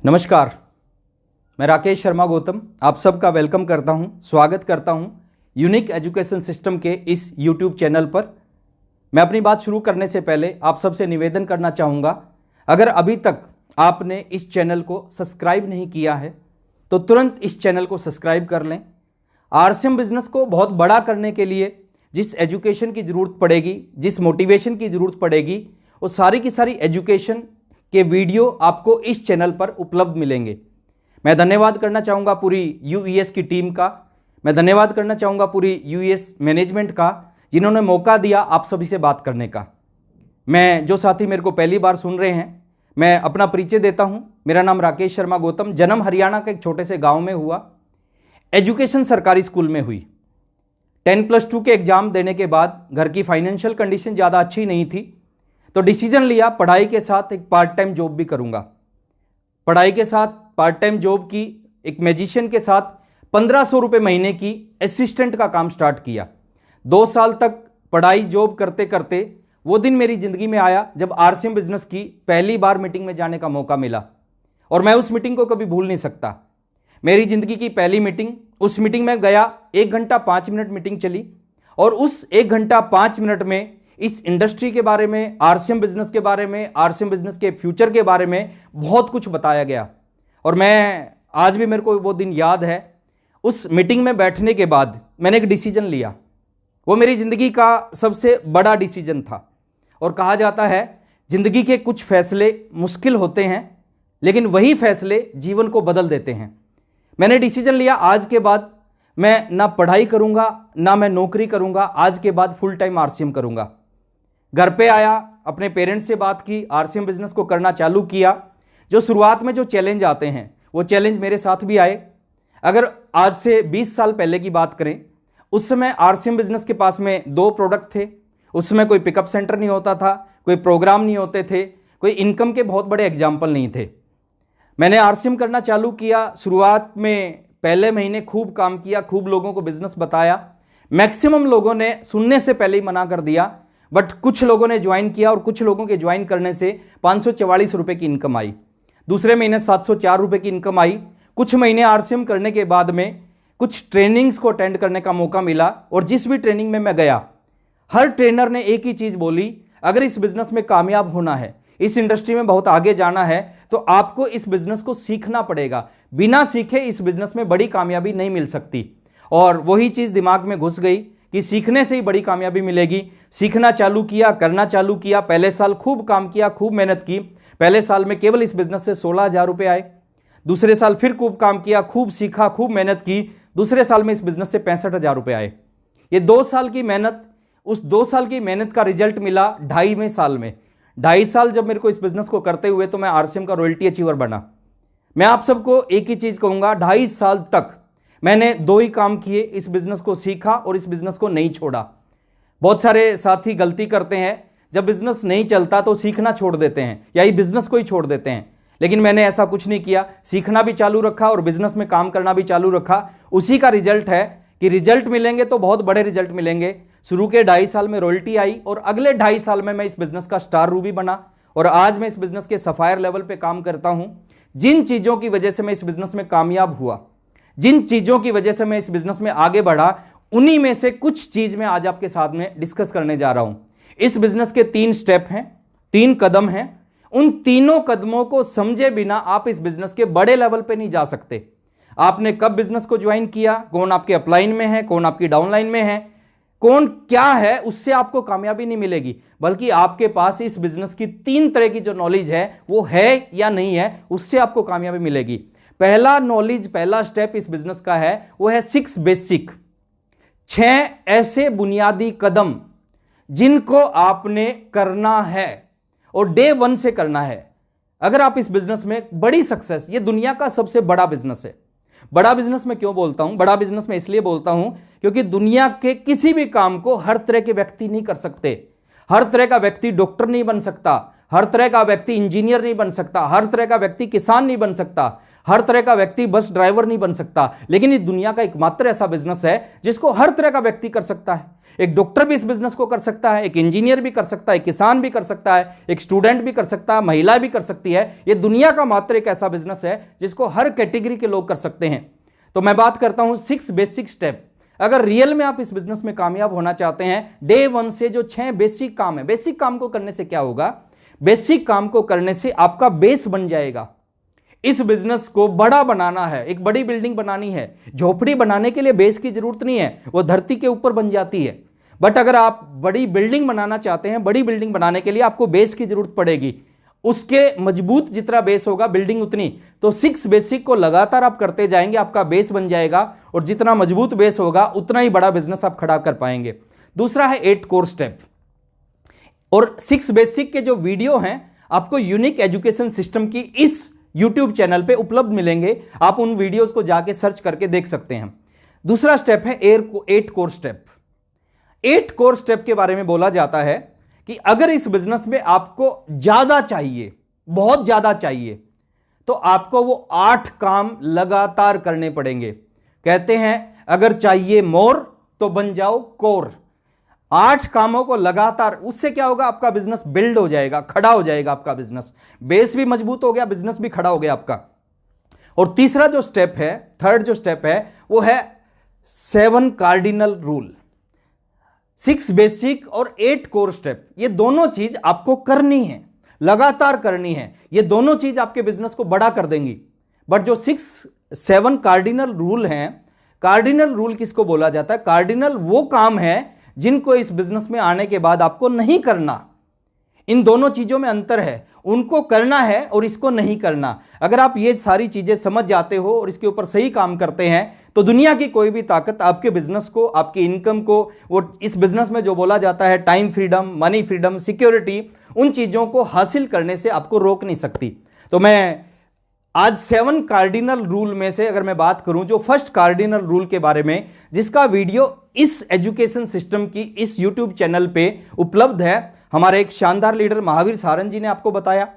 नमस्कार, मैं राकेश शर्मा गौतम आप सबका वेलकम करता हूं, स्वागत करता हूं यूनिक एजुकेशन सिस्टम के इस यूट्यूब चैनल पर। मैं अपनी बात शुरू करने से पहले आप सबसे निवेदन करना चाहूँगा, अगर अभी तक आपने इस चैनल को सब्सक्राइब नहीं किया है तो तुरंत इस चैनल को सब्सक्राइब कर लें। आरसीएम बिजनेस को बहुत बड़ा करने के लिए जिस एजुकेशन की ज़रूरत पड़ेगी, जिस मोटिवेशन की ज़रूरत पड़ेगी, वो सारी की सारी एजुकेशन के वीडियो आपको इस चैनल पर उपलब्ध मिलेंगे। मैं धन्यवाद करना चाहूँगा पूरी यूईएस की टीम का, मैं धन्यवाद करना चाहूँगा पूरी यूईएस मैनेजमेंट का, जिन्होंने मौका दिया आप सभी से बात करने का। मैं जो साथी मेरे को पहली बार सुन रहे हैं, मैं अपना परिचय देता हूँ। मेरा नाम राकेश शर्मा गौतम, जन्म हरियाणा के एक छोटे से गाँव में हुआ, एजुकेशन सरकारी स्कूल में हुई। 10+2 के एग्ज़ाम देने के बाद घर की फाइनेंशियल कंडीशन ज़्यादा अच्छी नहीं थी, तो डिसीजन लिया पढ़ाई के साथ एक पार्ट टाइम जॉब भी करूंगा। पढ़ाई के साथ पार्ट टाइम जॉब की, एक मैजिशियन के साथ 1500 रुपये महीने की असिस्टेंट का काम स्टार्ट किया। 2 साल तक पढ़ाई जॉब करते करते वो दिन मेरी ज़िंदगी में आया जब आरसीएम बिजनेस की पहली बार मीटिंग में जाने का मौका मिला, और मैं उस मीटिंग को कभी भूल नहीं सकता। मेरी ज़िंदगी की पहली मीटिंग, उस मीटिंग में गया, 1 घंटा 5 मिनट मीटिंग चली, और उस 1 घंटा 5 मिनट में इस इंडस्ट्री के बारे में, आरसीएम बिजनेस के बारे में, आरसीएम बिजनेस के फ्यूचर के बारे में बहुत कुछ बताया गया। और मैं आज भी, मेरे को वो दिन याद है, उस मीटिंग में बैठने के बाद मैंने एक डिसीजन लिया। वो मेरी ज़िंदगी का सबसे बड़ा डिसीजन था। और कहा जाता है ज़िंदगी के कुछ फैसले मुश्किल होते हैं, लेकिन वही फैसले जीवन को बदल देते हैं। मैंने डिसीजन लिया, आज के बाद मैं ना पढ़ाई करूँगा, ना मैं नौकरी करूँगा, आज के बाद फुल टाइम आरसीएम करूँगा। घर पे आया, अपने पेरेंट्स से बात की, आरसीएम बिजनेस को करना चालू किया। जो शुरुआत में जो चैलेंज आते हैं, वो चैलेंज मेरे साथ भी आए। अगर आज से 20 साल पहले की बात करें, उस समय आरसीएम बिजनेस के पास में 2 प्रोडक्ट थे। उस समय कोई पिकअप सेंटर नहीं होता था, कोई प्रोग्राम नहीं होते थे, कोई इनकम के बहुत बड़े एग्जाम्पल नहीं थे। मैंने आरसीएम करना चालू किया। शुरुआत में पहले महीने खूब काम किया, खूब लोगों को बिजनेस बताया। मैक्सिमम लोगों ने सुनने से पहले ही मना कर दिया, बट कुछ लोगों ने ज्वाइन किया, और कुछ लोगों के ज्वाइन करने से 544 रुपये की इनकम आई। दूसरे महीने 704 रुपये की इनकम आई। कुछ महीने आरसीएम करने के बाद में कुछ ट्रेनिंग्स को अटेंड करने का मौका मिला, और जिस भी ट्रेनिंग में मैं गया, हर ट्रेनर ने एक ही चीज़ बोली, अगर इस बिज़नेस में कामयाब होना है, इस इंडस्ट्री में बहुत आगे जाना है, तो आपको इस बिज़नेस को सीखना पड़ेगा। बिना सीखे इस बिज़नेस में बड़ी कामयाबी नहीं मिल सकती। और वही चीज़ दिमाग में घुस गई कि सीखने से ही बड़ी कामयाबी मिलेगी। सीखना चालू किया, करना चालू किया। पहले साल खूब काम किया, खूब मेहनत की। पहले साल में केवल इस बिज़नेस से 16,000 रुपये आए। दूसरे साल फिर खूब काम किया, खूब सीखा, खूब मेहनत की। दूसरे साल में इस बिज़नेस से 65,000 रुपये आए। ये 2 साल की मेहनत, उस 2 साल की मेहनत का रिजल्ट मिला 2.5वें साल में। 2.5 साल जब मेरे को इस बिज़नेस को करते हुए, तो मैं आरसीएम का रॉयल्टी अचीवर बना। मैं आप सबको एक ही चीज़ कहूँगा, 2.5 साल तक मैंने 2 ही काम किए, इस बिज़नेस को सीखा और इस बिज़नेस को नहीं छोड़ा। बहुत सारे साथी गलती करते हैं, जब बिज़नेस नहीं चलता तो सीखना छोड़ देते हैं, या ये बिज़नेस को ही छोड़ देते हैं। लेकिन मैंने ऐसा कुछ नहीं किया, सीखना भी चालू रखा और बिज़नेस में काम करना भी चालू रखा। उसी का रिजल्ट है कि रिजल्ट मिलेंगे तो बहुत बड़े रिजल्ट मिलेंगे। शुरू के 2.5 साल में रॉयल्टी आई, और अगले 2.5 साल में मैं इस बिज़नेस का स्टार रूबी बना, और आज मैं इस बिज़नेस के सफायर लेवल पर काम करता हूँ। जिन चीज़ों की वजह से मैं इस बिज़नेस में कामयाब हुआ, जिन चीज़ों की वजह से मैं इस बिज़नेस में आगे बढ़ा, उन्हीं में से कुछ चीज़ मैं आज आपके साथ में डिस्कस करने जा रहा हूं। इस बिज़नेस के 3 स्टेप हैं, 3 कदम हैं। उन तीनों कदमों को समझे बिना आप इस बिज़नेस के बड़े लेवल पे नहीं जा सकते। आपने कब बिज़नेस को ज्वाइन किया, कौन आपके अपलाइन में है, कौन आपकी डाउनलाइन में है, कौन क्या है, उससे आपको कामयाबी नहीं मिलेगी। बल्कि आपके पास इस बिज़नेस की 3 तरह की जो नॉलेज है, वो है या नहीं है, उससे आपको कामयाबी मिलेगी। पहला नॉलेज, पहला स्टेप इस बिज़नेस का है, वो है 6 बेसिक, 6 ऐसे बुनियादी कदम जिनको आपने करना है, और डे 1 से करना है। अगर आप इस बिज़नेस में बड़ी सक्सेस, ये दुनिया का सबसे बड़ा बिज़नेस है। बड़ा बिज़नेस में क्यों बोलता हूं? बड़ा बिज़नेस में इसलिए बोलता हूं क्योंकि दुनिया के किसी भी काम को हर तरह के व्यक्ति नहीं कर सकते। हर तरह का व्यक्ति डॉक्टर नहीं बन सकता, हर तरह का व्यक्ति इंजीनियर नहीं बन सकता, हर तरह का व्यक्ति किसान नहीं बन सकता, हर तरह का व्यक्ति बस ड्राइवर नहीं बन सकता, लेकिन ये दुनिया का एकमात्र ऐसा बिजनेस है जिसको हर तरह का व्यक्ति कर सकता है। एक डॉक्टर भी इस बिजनेस को कर सकता है, एक इंजीनियर भी कर सकता है, किसान भी कर सकता है, एक स्टूडेंट भी कर सकता है, महिला भी कर सकती है। ये दुनिया का मात्र एक ऐसा बिजनेस है जिसको हर कैटेगरी के लोग कर सकते हैं। तो मैं बात करता हूं 6 बेसिक स्टेप। अगर रियल में आप इस बिजनेस में कामयाब होना चाहते हैं, डे 1 से जो 6 बेसिक काम है, बेसिक काम को करने से क्या होगा, बेसिक काम को करने से आपका बेस बन जाएगा। इस बिजनेस को बड़ा बनाना है, एक बड़ी बिल्डिंग बनानी है, झोपड़ी बनाने के लिए बेस की जरूरत नहीं है, वो धरती के ऊपर बन जाती है। बट अगर आप बड़ी बिल्डिंग बनाना चाहते हैं, बड़ी बिल्डिंग बनाने के लिए आपको बेस की जरूरत पड़ेगी। उसके मजबूत जितना बेस होगा बिल्डिंग उतनी। तो 6 बेसिक को लगातार आप करते जाएंगे, आपका बेस बन जाएगा, और जितना मजबूत बेस होगा उतना ही बड़ा बिजनेस आप खड़ा कर पाएंगे। दूसरा है 8 कोर स्टेप। और 6 बेसिक के जो वीडियो हैं आपको यूनिक एजुकेशन सिस्टम की इस YouTube चैनल पे उपलब्ध मिलेंगे, आप उन वीडियोस को जाके सर्च करके देख सकते हैं। दूसरा स्टेप है 8 कोर स्टेप। 8 कोर स्टेप के बारे में बोला जाता है कि अगर इस बिजनेस में आपको ज्यादा चाहिए, बहुत ज्यादा चाहिए, तो आपको वो 8 काम लगातार करने पड़ेंगे। कहते हैं अगर चाहिए मोर तो बन जाओ कोर। 8 कामों को लगातार, उससे क्या होगा, आपका बिजनेस बिल्ड हो जाएगा, खड़ा हो जाएगा आपका बिजनेस, बेस भी मजबूत हो गया, बिजनेस भी खड़ा हो गया आपका। और तीसरा जो स्टेप है, थर्ड जो स्टेप है, वो है 7 कार्डिनल रूल। 6 बेसिक और 8 कोर स्टेप, ये दोनों चीज आपको करनी है, लगातार करनी है। ये दोनों चीज आपके बिजनेस को बड़ा कर देंगी। बट जो 7 कार्डिनल रूल हैं, कार्डिनल रूल किसको बोला जाता है, कार्डिनल वो काम है जिनको इस बिजनेस में आने के बाद आपको नहीं करना। इन दोनों चीजों में अंतर है, उनको करना है और इसको नहीं करना। अगर आप ये सारी चीजें समझ जाते हो और इसके ऊपर सही काम करते हैं, तो दुनिया की कोई भी ताकत आपके बिजनेस को, आपकी इनकम को, वो इस बिजनेस में जो बोला जाता है time freedom, money freedom, security, उन चीजों को हासिल करने से आपको रोक नहीं सकती। तो मैं आज 7 कार्डिनल रूल में से अगर मैं बात करूं, जो फर्स्ट कार्डिनल रूल के बारे में, जिसका वीडियो इस एजुकेशन सिस्टम की इस YouTube चैनल पे उपलब्ध है, हमारे एक शानदार लीडर महावीर सारंग जी ने आपको बताया।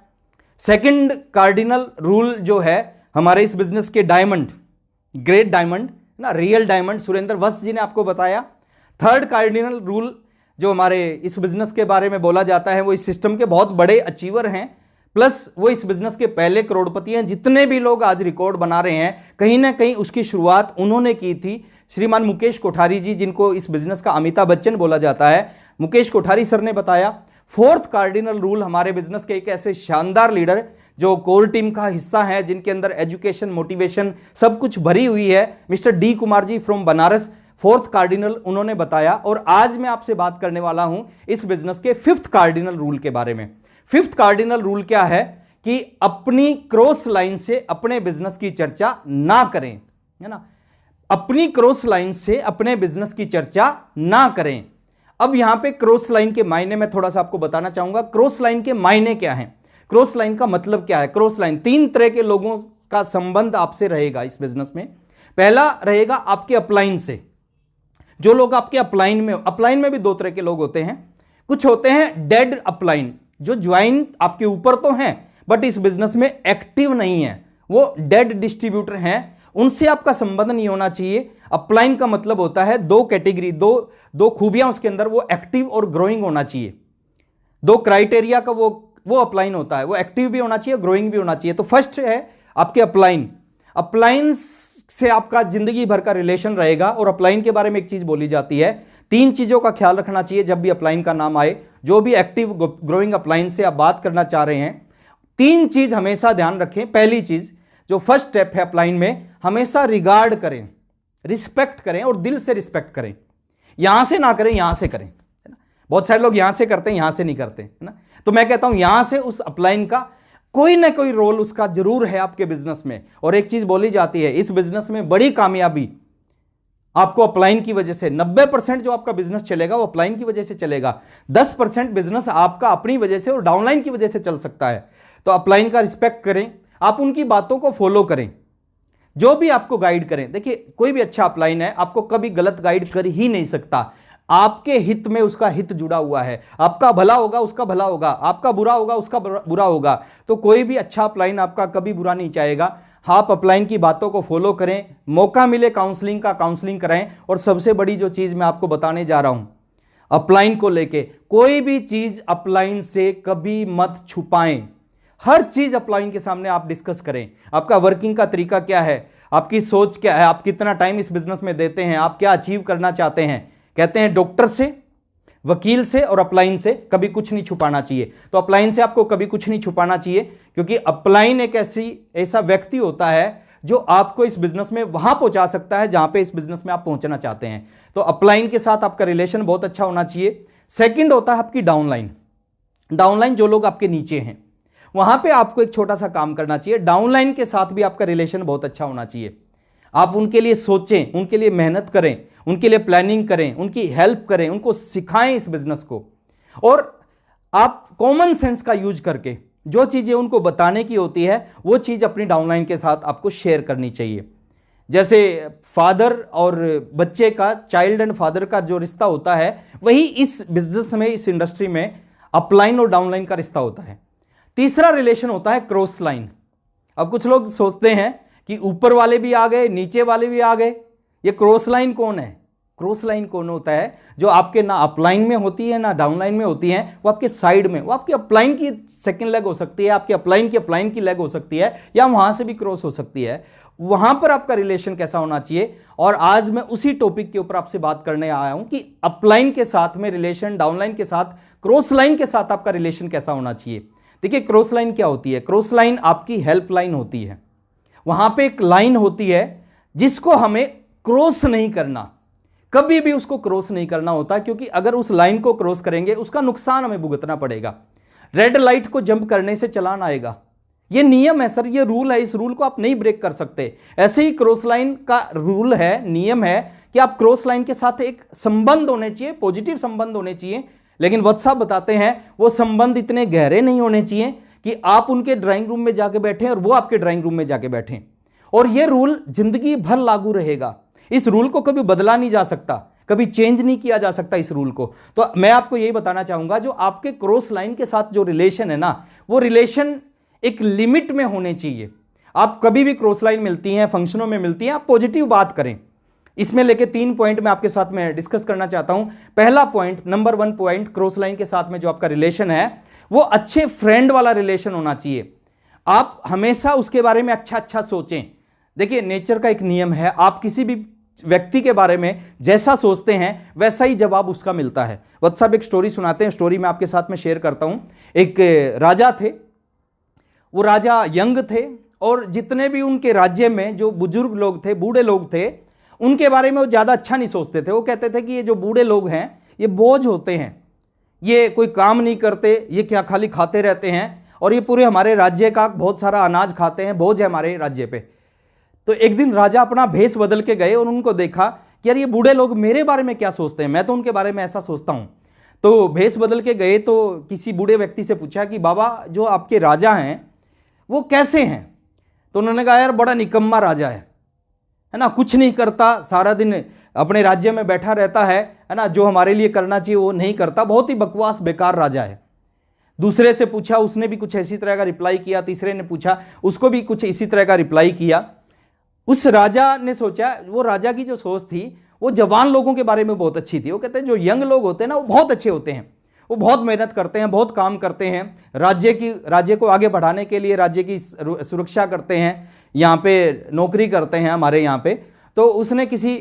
सेकंड कार्डिनल रूल जो है हमारे इस बिजनेस के डायमंड, ग्रेट डायमंड ना, रियल डायमंड, सुरेंद्र वत्स जी ने आपको बताया। थर्ड कार्डिनल रूल जो हमारे इस बिजनेस के बारे में बोला जाता है, वो इस सिस्टम के बहुत बड़े अचीवर हैं, प्लस वो इस बिजनेस के पहले करोड़पति हैं। जितने भी लोग आज रिकॉर्ड बना रहे हैं, कहीं ना कहीं उसकी शुरुआत उन्होंने की थी। श्रीमान मुकेश कोठारी जी, जिनको इस बिजनेस का अमिताभ बच्चन बोला जाता है, मुकेश कोठारी सर ने बताया। फोर्थ कार्डिनल रूल हमारे बिजनेस के एक ऐसे शानदार लीडर जो कोर टीम का हिस्सा है, जिनके अंदर एजुकेशन, मोटिवेशन सब कुछ भरी हुई है, mister D Kumar ji from Banaras, fourth cardinal उन्होंने बताया। और आज मैं आपसे बात करने वाला हूं इस बिजनेस के 5th कार्डिनल रूल के बारे में। 5th कार्डिनल रूल क्या है कि अपनी क्रॉस लाइन से अपने बिजनेस की चर्चा ना करें, है ना, अपनी क्रॉस लाइन से अपने बिजनेस की चर्चा ना करें। अब यहां पे क्रॉस लाइन के मायने में थोड़ा सा आपको बताना चाहूंगा। क्रॉस लाइन के मायने क्या हैं, क्रॉस लाइन का मतलब क्या है। क्रॉस लाइन 3 तरह के लोगों का संबंध आपसे रहेगा इस बिजनेस में। पहला रहेगा आपके अपलाइन से, जो लोग आपके अपलाइन में भी 2 तरह के लोग होते हैं। कुछ होते हैं डेड अपलाइन, जो ज्वाइन आपके ऊपर तो हैं बट इस बिजनेस में एक्टिव नहीं है, वो डेड डिस्ट्रीब्यूटर हैं, उनसे आपका संबंध नहीं होना चाहिए। अपलाइन का मतलब होता है 2 कैटेगरी, दो खूबियां उसके अंदर, वो एक्टिव और ग्रोइंग होना चाहिए। 2 क्राइटेरिया का वो अपलाइन होता है, वो एक्टिव भी होना चाहिए, ग्रोइंग भी होना चाहिए। तो फर्स्ट है आपके अपलाइन। अपलाइन से आपका जिंदगी भर का रिलेशन रहेगा। और अपलाइन के बारे में एक चीज बोली जाती है, 3 चीजों का ख्याल रखना चाहिए जब भी अपलाइन का नाम आए। जो भी एक्टिव ग्रोइंग अपलाइन से आप बात करना चाह रहे हैं, 3 चीज हमेशा ध्यान रखें। पहली चीज, जो फर्स्ट स्टेप है अपलाइन में, हमेशा रिगार्ड करें, रिस्पेक्ट करें और दिल से रिस्पेक्ट करें। यहां से ना करें, यहां से करें, है ना। बहुत सारे लोग यहां से करते हैं, यहां से नहीं करते, है ना। तो मैं कहता हूं यहां से उस अपलाइन का कोई ना कोई रोल उसका जरूर है आपके बिजनेस में। और एक चीज बोली जाती है, इस बिजनेस में बड़ी कामयाबी आपको अपलाइन की वजह से, 90% जो आपका बिजनेस चलेगा वो अपलाइन की वजह से चलेगा। 10% बिजनेस आपका अपनी वजह से और डाउनलाइन की वजह से चल सकता है। तो अपलाइन का रिस्पेक्ट करें, आप उनकी बातों को फॉलो करें, जो भी आपको गाइड करें। देखिए, कोई भी अच्छा अपलाइन है आपको कभी गलत गाइड कर ही नहीं सकता। आपके हित में उसका हित जुड़ा हुआ है। आपका भला होगा उसका भला होगा, आपका बुरा होगा उसका बुरा होगा। तो कोई भी अच्छा अपलाइन आपका कभी बुरा नहीं चाहेगा। आप अपलाइन की बातों को फॉलो करें, मौका मिले काउंसलिंग का काउंसलिंग कराएं। और सबसे बड़ी जो चीज मैं आपको बताने जा रहा हूं अपलाइन को लेके, कोई भी चीज अपलाइन से कभी मत छुपाएं। हर चीज अपलाइन के सामने आप डिस्कस करें। आपका वर्किंग का तरीका क्या है, आपकी सोच क्या है, आप कितना टाइम इस बिजनेस में देते हैं, आप क्या अचीव करना चाहते हैं। कहते हैं डॉक्टर से, वकील से और अपलाइन से कभी कुछ नहीं छुपाना चाहिए। तो अपलाइन से आपको कभी कुछ नहीं छुपाना चाहिए, क्योंकि अपलाइन एक ऐसा व्यक्ति होता है जो आपको इस बिजनेस में वहां पहुंचा सकता है जहां पे इस बिजनेस में आप पहुंचना चाहते हैं। तो अपलाइन के साथ आपका रिलेशन बहुत अच्छा होना चाहिए। सेकंड होता है आपकी डाउनलाइन। डाउनलाइन जो लोग आपके नीचे हैं, वहां पे आपको एक छोटा सा काम करना चाहिए। डाउनलाइन के साथ भी आपका रिलेशन बहुत अच्छा होना चाहिए। आप उनके लिए सोचें, उनके लिए मेहनत करें, उनके लिए प्लानिंग करें, उनकी हेल्प करें, उनको सिखाएं इस बिजनेस को। और आप कॉमन सेंस का यूज करके जो चीजें उनको बताने की होती है वो चीज अपनी डाउनलाइन के साथ आपको शेयर करनी चाहिए। जैसे फादर और बच्चे का, चाइल्ड एंड फादर का जो रिश्ता होता है, वही इस बिजनेस में, इस इंडस्ट्री में अपलाइन और डाउनलाइन का रिश्ता होता है। तीसरा रिलेशन होता है क्रॉस लाइन। अब कुछ लोग सोचते हैं कि ऊपर वाले भी आ गए, नीचे वाले भी आ गए, ये क्रॉस लाइन कौन है? क्रॉस लाइन कौन होता है? जो आपके ना अपलाइन में होती है ना डाउनलाइन में होती है, वो आपके साइड में, वो आपके अपलाइन की सेकंड लेग हो सकती है, आपके अपलाइन की लेग हो सकती है, या वहां से भी क्रॉस हो सकती है। वहां पर आपका रिलेशन कैसा होना चाहिए? और आज मैं उसी टॉपिक के ऊपर आपसे बात करने आया हूं कि अपलाइन के साथ में रिलेशन, डाउनलाइन के साथ, क्रॉस लाइन के साथ आपका रिलेशन कैसा होना चाहिए। देखिए क्रॉस लाइन क्या होती है? क्रॉस लाइन आपकी हेल्प लाइन होती है। वहां पे एक लाइन होती है जिसको हमें क्रॉस नहीं करना, कभी भी उसको क्रॉस नहीं करना होता, क्योंकि अगर उस लाइन को क्रॉस करेंगे उसका नुकसान हमें भुगतना पड़ेगा। रेड लाइट को जंप करने से चालान आएगा, ये नियम है सर, ये रूल है, इस रूल को आप नहीं ब्रेक कर सकते। ऐसे ही क्रॉस लाइन का रूल है, नियम है कि आप क्रॉस लाइन के साथ एक संबंध होने चाहिए, पॉजिटिव संबंध होने चाहिए। लेकिन वत्स साहब बताते हैं वो संबंध इतने गहरे नहीं होने चाहिए कि आप उनके ड्राइंग रूम में जाके बैठे और वो आपके ड्राइंग रूम में जाके बैठे। और ये रूल जिंदगी भर लागू रहेगा। इस रूल को कभी बदला नहीं जा सकता, कभी चेंज नहीं किया जा सकता इस रूल को। तो मैं आपको यही बताना चाहूंगा, जो आपके क्रॉस लाइन के साथ जो रिलेशन है ना, वो रिलेशन एक लिमिट में होने चाहिए। आप कभी भी क्रॉस लाइन मिलती हैं, फंक्शनों में मिलती हैं, आप पॉजिटिव बात करें। इसमें लेके 3 पॉइंट मैं आपके साथ में डिस्कस करना चाहता हूं। पहला point, number 1 point, cross line के साथ में जो आपका रिलेशन है वो अच्छे फ्रेंड वाला रिलेशन होना चाहिए। आप हमेशा उसके बारे में अच्छा अच्छा सोचें। देखिए नेचर का एक नियम है, आप किसी भी व्यक्ति के बारे में जैसा सोचते हैं वैसा ही जवाब उसका मिलता है। वत्स साहब एक स्टोरी सुनाते हैं, स्टोरी मैं आपके साथ में शेयर करता हूं। एक राजा थे, वो राजा यंग थे और जितने भी उनके राज्य में जो बुजुर्ग लोग थे, बूढ़े लोग थे, उनके बारे में वो ज़्यादा अच्छा नहीं सोचते थे। वो कहते थे कि ये जो बूढ़े लोग हैं ये बोझ होते हैं, ये कोई काम नहीं करते, ये क्या खाली खाते रहते हैं, और ये पूरे हमारे राज्य का बहुत सारा अनाज खाते हैं, बोझ है हमारे राज्य पे। तो एक दिन राजा अपना भेष बदल के गए और उनको देखा कि यार ये बूढ़े लोग मेरे बारे में क्या सोचते हैं, मैं तो उनके बारे में ऐसा सोचता हूँ। तो भेष बदल के गए तो किसी बूढ़े व्यक्ति से पूछा कि बाबा जो आपके राजा हैं वो कैसे हैं? तो उन्होंने कहा यार बड़ा निकम्मा राजा है ना, कुछ नहीं करता, सारा दिन अपने राज्य में बैठा रहता है ना, जो हमारे लिए करना चाहिए वो नहीं करता, बहुत ही बकवास बेकार राजा है। दूसरे से पूछा, उसने भी कुछ इसी तरह का रिप्लाई किया। तीसरे ने पूछा, उसको भी कुछ इसी तरह का रिप्लाई किया। उस राजा ने सोचा, वो राजा की जो सोच थी वो जवान लोगों के बारे में बहुत अच्छी थी। वो कहते हैं जो यंग लोग होते हैं ना वो बहुत अच्छे होते हैं, वो बहुत मेहनत करते हैं, बहुत काम करते हैं, राज्य को आगे बढ़ाने के लिए राज्य की सुरक्षा करते हैं, यहाँ पे नौकरी करते हैं हमारे यहाँ पे। तो उसने किसी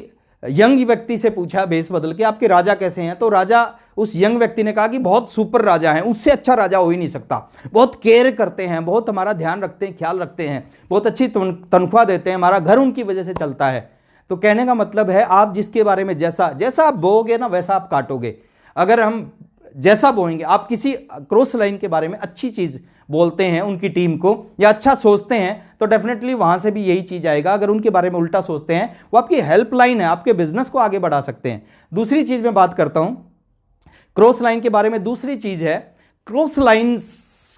यंग व्यक्ति से पूछा भेष बदल के, आपके राजा कैसे हैं? तो राजा, उस यंग व्यक्ति ने कहा कि बहुत सुपर राजा हैं, उससे अच्छा राजा हो ही नहीं सकता, बहुत केयर करते हैं, बहुत हमारा ध्यान रखते हैं, ख्याल रखते हैं, बहुत अच्छी तनख्वाह देते हैं, हमारा घर उनकी वजह से चलता है। तो कहने का मतलब है आप जिसके बारे में जैसा आप बोओगे ना वैसा आप काटोगे। अगर हम जैसा बोएंगे, आप किसी क्रॉस लाइन के बारे में अच्छी चीज बोलते हैं उनकी टीम को या अच्छा सोचते हैं तो डेफिनेटली वहां से भी यही चीज आएगा। अगर उनके बारे में उल्टा सोचते हैं, वो आपकी हेल्पलाइन है, आपके बिजनेस को आगे बढ़ा सकते हैं। दूसरी चीज मैं बात करता हूं क्रॉस लाइन के बारे में। दूसरी चीज है क्रॉस लाइन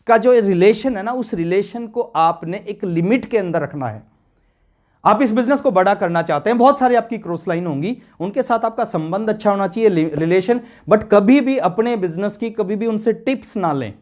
का जो रिलेशन है ना, उस रिलेशन को आपने एक लिमिट के अंदर रखना है। आप इस बिजनेस को बड़ा करना चाहते हैं, बहुत सारी आपकी क्रॉस लाइन होंगी, उनके साथ आपका संबंध अच्छा होना चाहिए, रिलेशन, बट कभी भी अपने बिजनेस की कभी भी उनसे टिप्स ना लें।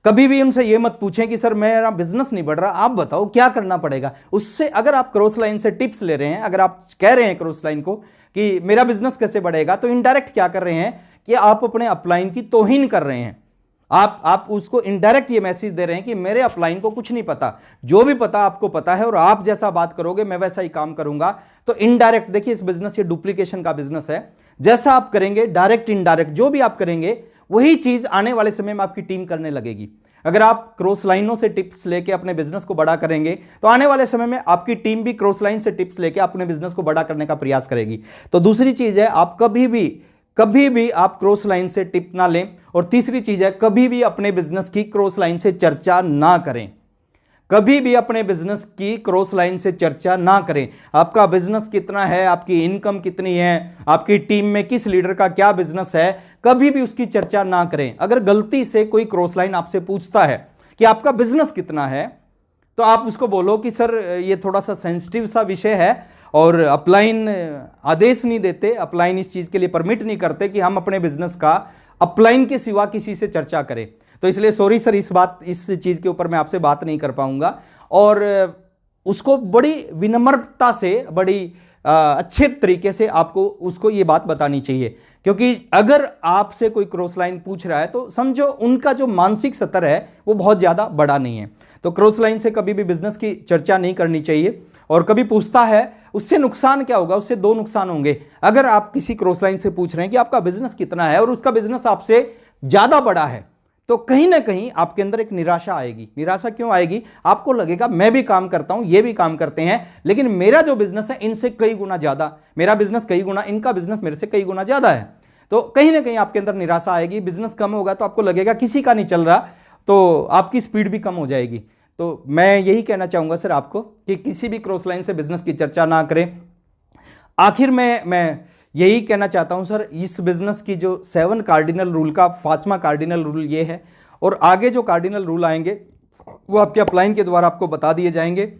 कभी भी उनसे ये मत पूछें कि सर मेरा बिजनेस नहीं बढ़ रहा, आप बताओ क्या करना पड़ेगा। उससे अगर आप क्रॉस लाइन से टिप्स ले रहे हैं, अगर आप कह रहे हैं क्रॉस लाइन को कि मेरा बिजनेस कैसे बढ़ेगा, तो इनडायरेक्ट क्या कर रहे हैं कि आप अपने अपलाइन की तौहीन कर रहे हैं। आप उसको इनडायरेक्ट ये मैसेज दे रहे हैं कि मेरे अपलाइन को कुछ नहीं पता, जो भी पता आपको पता है और आप जैसा बात करोगे मैं वैसा ही काम करूंगा। तो इनडायरेक्ट, देखिए इस बिजनेस ये डुप्लीकेशन का बिजनेस है, जैसा आप करेंगे डायरेक्ट इनडायरेक्ट जो भी आप करेंगे वही चीज आने वाले समय में आपकी टीम करने लगेगी। अगर आप क्रॉस लाइनों से टिप्स लेके अपने बिजनेस को बड़ा करेंगे तो आने वाले समय में आपकी टीम भी क्रॉस लाइन से टिप्स लेके अपने बिजनेस को बड़ा करने का प्रयास करेगी। तो दूसरी चीज है, आप कभी भी आप क्रॉस लाइन से टिप ना लें। और तीसरी चीज है, कभी भी अपने बिजनेस की क्रॉस लाइन से चर्चा ना करें। कभी भी अपने बिजनेस की क्रॉस लाइन से चर्चा ना करें। आपका बिजनेस कितना है, आपकी इनकम कितनी है, आपकी टीम में किस लीडर का क्या बिजनेस है, कभी भी उसकी चर्चा ना करें। अगर गलती से कोई क्रॉस लाइन आपसे पूछता है कि आपका बिजनेस कितना है, तो आप उसको बोलो कि सर ये थोड़ा सा सेंसिटिव सा विषय है और अपलाइन आदेश नहीं देते, अपलाइन इस चीज के लिए परमिट नहीं करते कि हम अपने बिजनेस का अपलाइन के सिवा किसी से चर्चा करें। तो इसलिए सॉरी सर, इस चीज के ऊपर मैं आपसे बात नहीं कर पाऊंगा। और उसको बड़ी विनम्रता से, बड़ी अच्छे तरीके से आपको उसको ये बात बतानी चाहिए, क्योंकि अगर आपसे कोई क्रॉस लाइन पूछ रहा है तो समझो उनका जो मानसिक स्तर है वो बहुत ज्यादा बड़ा नहीं है। तो क्रॉस लाइन से कभी भी बिजनेस की चर्चा नहीं करनी चाहिए। और कभी पूछता है, उससे नुकसान क्या होगा, उससे दो नुकसान होंगे। अगर आप किसी क्रॉस लाइन से पूछ रहे हैं कि आपका बिजनेस कितना है और उसका बिजनेस आपसे ज्यादा बड़ा है, तो कहीं ना कहीं आपके अंदर एक निराशा आएगी। निराशा क्यों आएगी? आपको लगेगा मैं भी काम करता हूं, ये भी काम करते हैं, लेकिन मेरा जो बिजनेस है इनसे कई गुना ज्यादा, मेरा बिजनेस कई गुना, इनका बिजनेस मेरे से कई गुना ज्यादा है। तो कहीं ना कहीं आपके अंदर निराशा आएगी। बिजनेस कम होगा तो आपको लगेगा किसी का नहीं चल रहा, तो आपकी स्पीड भी कम हो जाएगी। तो मैं यही कहना चाहूंगा सर आपको कि किसी भी क्रॉस लाइन से बिजनेस की चर्चा ना करें। आखिर में मैं यही कहना चाहता हूं सर, इस बिजनेस की जो 7 कार्डिनल रूल का 5वां कार्डिनल रूल ये है, और आगे जो कार्डिनल रूल आएंगे वो आपके अपलाइन के द्वारा आपको बता दिए जाएंगे।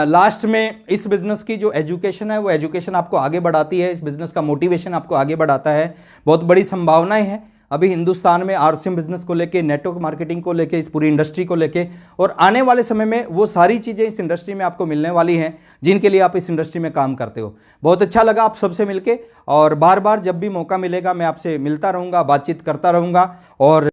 लास्ट में इस बिजनेस की जो एजुकेशन है वो एजुकेशन आपको आगे बढ़ाती है, इस बिजनेस का मोटिवेशन आपको आगे बढ़ाता है। बहुत बड़ी संभावनाएं हैं अभी हिंदुस्तान में आरसीएम बिजनेस को लेके, नेटवर्क मार्केटिंग को लेके, इस पूरी इंडस्ट्री को लेके, और आने वाले समय में वो सारी चीज़ें इस इंडस्ट्री में आपको मिलने वाली हैं जिनके लिए आप इस इंडस्ट्री में काम करते हो। बहुत अच्छा लगा आप सबसे मिलके, और बार बार जब भी मौका मिलेगा मैं आपसे मिलता रहूँगा, बातचीत करता रहूँगा। और